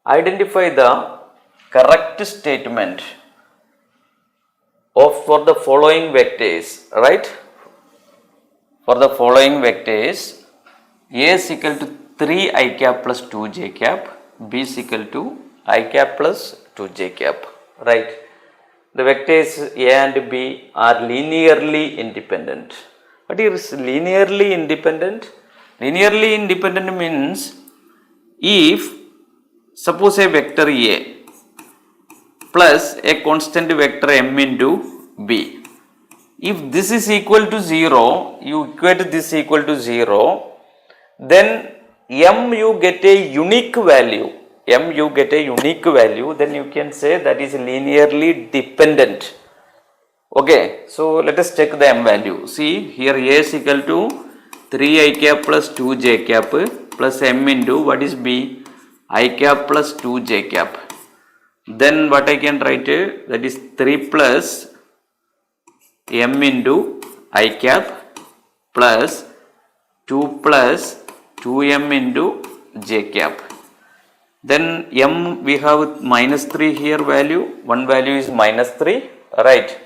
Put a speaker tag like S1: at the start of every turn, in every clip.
S1: Identify the correct statement for the following vectors, right? For the following vectors, A is equal to 3 I cap plus 2 j cap, B is equal to I cap plus 2 j cap, right? The vectors A and B are linearly independent. What is linearly independent? Linearly independent means if suppose a vector A plus a constant vector m into B. If this is equal to 0, you equate this equal to 0, then m you get a unique value. M you get a unique value, then you can say that is linearly dependent. Okay, so let us check the m value. See here A is equal to 3 I cap plus 2 j cap plus m into what is B? I cap plus 2 j cap. Then what I can write, that is 3 plus m into I cap plus 2 plus 2m into j cap. Then m we have minus 3 here value, one value is minus 3, right?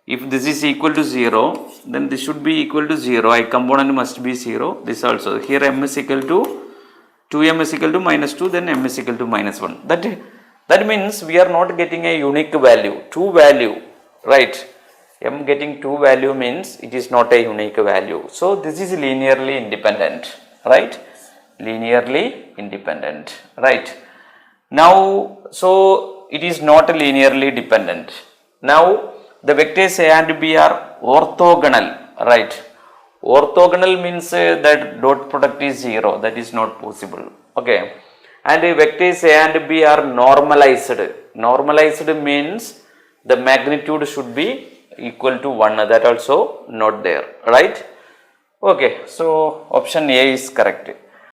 S1: If this is equal to 0, then this should be equal to 0, I component must be 0, this also. Here m is equal to 2m is equal to minus 2, then m is equal to minus 1. That means we are not getting a unique value, 2 value, right? M getting 2 value means it is not a unique value. So this is linearly independent, right? Linearly independent, right? Now, so it is not linearly dependent. Now the vectors A and B are orthogonal, right? Orthogonal means that dot product is 0, that is not possible, okay? And vectors A and B are normalized. Normalized means the magnitude should be equal to 1, that also not there, right? Okay, so option A is correct.